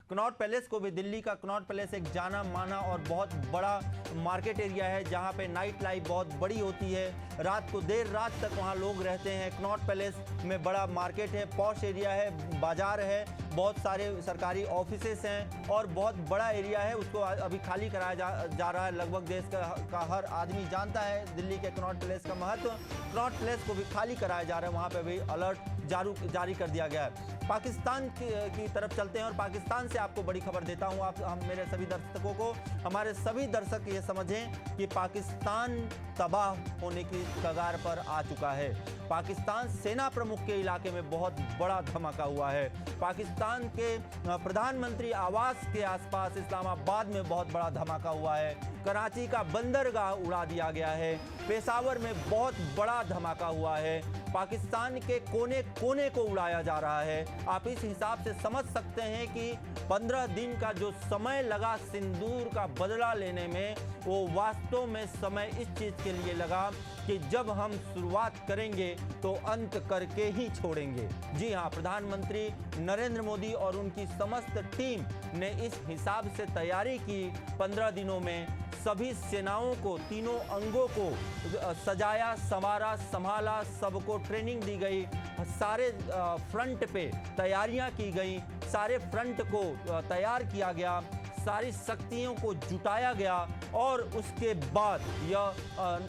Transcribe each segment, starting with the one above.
Connaught palace को भी, दिल्ली का कनॉट पैलेस एक जाना माना और बहुत बड़ा मार्केट एरिया है जहां पे नाइट लाइफ बहुत बड़ी होती है। रात को देर रात तक वहां लोग रहते हैं। कनॉट पैलेस में बड़ा मार्केट है, पॉश एरिया है, बाजार है, बहुत सारे सरकारी ऑफिसेस हैं और बहुत बड़ा एरिया है। उसको अभी खाली कराया जा रहा है। लगभग देश का हर आदमी जानता है दिल्ली के कनॉट पैलेस का महत्व। कनॉट पैलेस को भी खाली कराया जा रहा है, वहाँ पे भी अलर्ट जारी कर दिया गया है। पाकिस्तान की तरफ चलते हैं और पाकिस्तान से आपको बड़ी खबर देता हूँ। हम मेरे सभी दर्शकों को, हमारे सभी दर्शक ये समझें कि पाकिस्तान तबाह होने की कगार पर आ चुका है। पाकिस्तान सेना प्रमुख के इलाके में बहुत बड़ा धमाका हुआ है। पाकिस्तान के प्रधानमंत्री आवास के आसपास इस्लामाबाद में बहुत बड़ा धमाका हुआ है। कराची का बंदरगाह उड़ा दिया गया है। पेशावर में बहुत बड़ा धमाका हुआ है। पाकिस्तान के कोने कोने को उड़ाया जा रहा है। आप इस हिसाब से समझ सकते हैं कि 15 दिन का जो समय लगा सिंदूर का बदला लेने में, वो वास्तव में समय इस चीज़ के लिए लगा कि जब हम शुरुआत करेंगे तो अंत करके ही छोड़ेंगे। जी हाँ, प्रधानमंत्री नरेंद्र मोदी और उनकी समस्त टीम ने इस हिसाब से तैयारी की। 15 दिनों में सभी सेनाओं को, तीनों अंगों को सजाया, संवारा, संभाला, सबको ट्रेनिंग दी गई। सारे फ्रंट पे तैयारियां की गई, सारे फ्रंट को तैयार किया गया, सारी शक्तियों को जुटाया गया और उसके बाद यह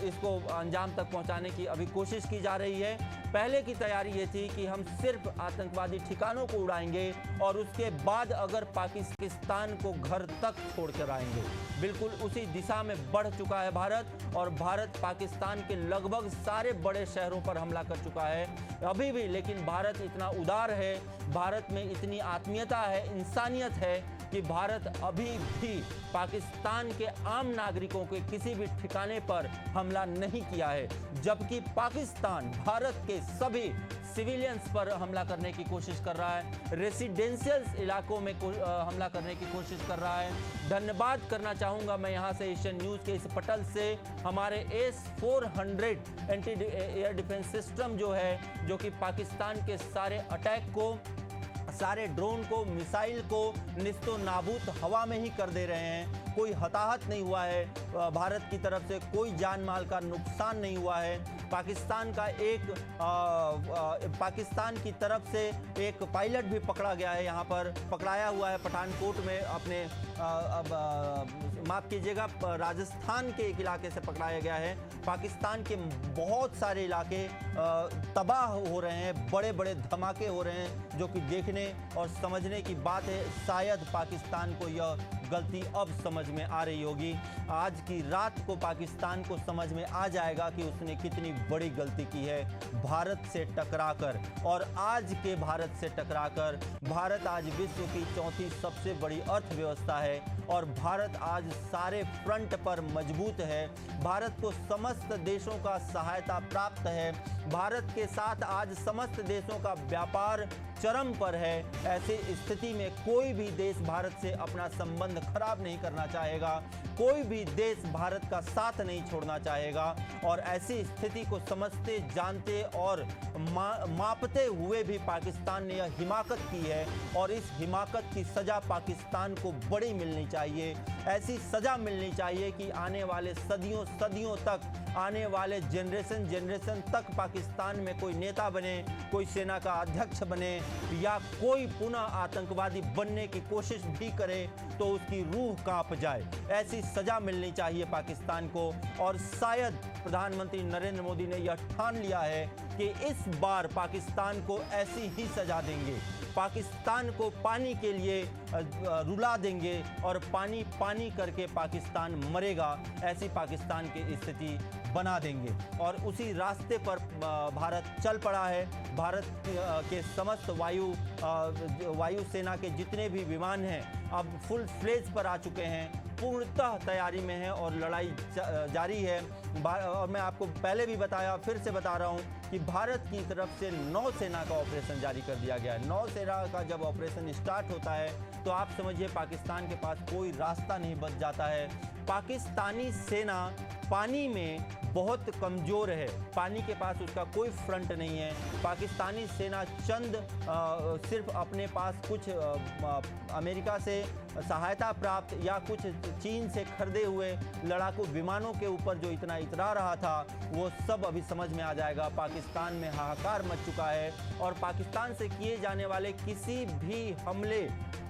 इसको अंजाम तक पहुंचाने की अभी कोशिश की जा रही है। पहले की तैयारी ये थी कि हम सिर्फ आतंकवादी ठिकानों को उड़ाएंगे और उसके बाद अगर पाकिस्तान को घर तक छोड़ कर आएंगे। बिल्कुल उसी दिशा में बढ़ चुका है भारत और भारत पाकिस्तान के लगभग सारे बड़े शहरों पर हमला कर चुका है अभी भी। लेकिन भारत इतना उदार है, भारत में इतनी आत्मीयता है, इंसानियत है कि भारत अभी भी पाकिस्तान के आम नागरिकों के किसी भी ठिकाने पर हमला नहीं किया है, जबकि पाकिस्तान भारत के सभी सिविलियंस पर हमला करने की कोशिश कर रहा है, रेसिडेंशियल इलाकों में हमला करने की कोशिश कर रहा है। धन्यवाद करना चाहूँगा मैं यहाँ से एशियन न्यूज़ के इस पटल से हमारे S-400 anti air defence system जो है, जो कि पाकिस्तान के सारे अटैक को, सारे ड्रोन को, मिसाइल को निस्तो नाबूद हवा में ही कर दे रहे हैं। कोई हताहत नहीं हुआ है, भारत की तरफ से कोई जान माल का नुकसान नहीं हुआ है। पाकिस्तान की तरफ से एक पायलट भी पकड़ा गया है, यहाँ पर पकड़ाया हुआ है पठानकोट में, अपने माफ़ कीजिएगा, राजस्थान के एक इलाके से पकड़ाया गया है। पाकिस्तान के बहुत सारे इलाके तबाह हो रहे हैं, बड़े बड़े धमाके हो रहे हैं, जो कि देखने और समझने की बात है। शायद पाकिस्तान को यह गलती अब समझ में आ रही होगी। आज की रात को पाकिस्तान को समझ में आ जाएगा कि उसने कितनी बड़ी गलती की है भारत से टकराकर। और आज के भारत से टकराकर, भारत आज विश्व की चौथी सबसे बड़ी अर्थव्यवस्था है और भारत आज सारे फ्रंट पर मजबूत है। भारत को समस्त देशों का सहायता प्राप्त है। भारत के साथ आज समस्त देशों का व्यापार चरम पर है। ऐसी स्थिति में कोई भी देश भारत से अपना संबंध खराब नहीं करना चाहेगा, कोई भी देश भारत का साथ नहीं छोड़ना चाहेगा। और ऐसी स्थिति को समझते, जानते और मापते हुए भी पाकिस्तान ने यह हिमाकत की है और इस हिमाकत की सज़ा पाकिस्तान को बड़ी मिलनी चाहिए। ऐसी सज़ा मिलनी चाहिए कि आने वाले सदियों तक, आने वाले जनरेशन तक पाकिस्तान में कोई नेता बने, कोई सेना का अध्यक्ष बने या कोई पुनः आतंकवादी बनने की कोशिश भी करे तो उसकी रूह कांप जाए। ऐसी सज़ा मिलनी चाहिए पाकिस्तान को। और शायद प्रधानमंत्री नरेंद्र मोदी ने यह ठान लिया है कि इस बार पाकिस्तान को ऐसी ही सज़ा देंगे, पाकिस्तान को पानी के लिए रुला देंगे और पानी पानी करके पाकिस्तान मरेगा। ऐसी पाकिस्तान की स्थिति बना देंगे और उसी रास्ते पर भारत चल पड़ा है। भारत के समस्त वायु सेना के जितने भी विमान हैं अब फुल फ्लेज पर आ चुके हैं, पूर्णतः तैयारी में है और लड़ाई जारी है। और मैं आपको पहले भी बताया, फिर से बता रहा हूं कि भारत की तरफ से नौसेना का ऑपरेशन जारी कर दिया गया है। नौसेना का जब ऑपरेशन स्टार्ट होता है तो आप समझिए पाकिस्तान के पास कोई रास्ता नहीं बच जाता है। पाकिस्तानी सेना पानी में बहुत कमज़ोर है, पानी के पास उसका कोई फ्रंट नहीं है। पाकिस्तानी सेना सिर्फ अपने पास कुछ अमेरिका से सहायता प्राप्त या कुछ चीन से खरीदे हुए लड़ाकू विमानों के ऊपर जो इतना इतरा रहा था, वो सब अभी समझ में आ जाएगा। पाकिस्तान में हाहाकार मच चुका है और पाकिस्तान से किए जाने वाले किसी भी हमले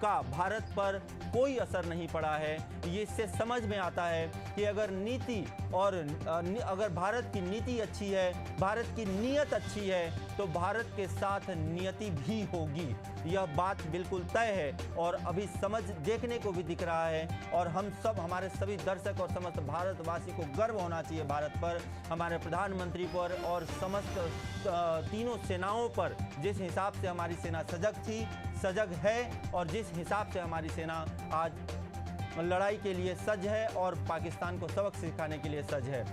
का भारत पर कोई असर नहीं पड़ा है। ये इससे समझ में आता है कि अगर नीति और अगर भारत की नीति अच्छी है, भारत की नीयत अच्छी है, तो भारत के साथ नियति भी होगी। यह बात बिल्कुल तय है और अभी समझ देखने को भी दिख रहा है। और हम सब, हमारे सभी दर्शक और समस्त भारतवासी को गर्व होना चाहिए भारत पर, हमारे प्रधानमंत्री पर और समस्त तीनों सेनाओं पर। जिस हिसाब से हमारी सेना सजग थी, सजग है और जिस हिसाब से हमारी सेना आज लड़ाई के लिए सज है और पाकिस्तान को सबक सिखाने के लिए सज है।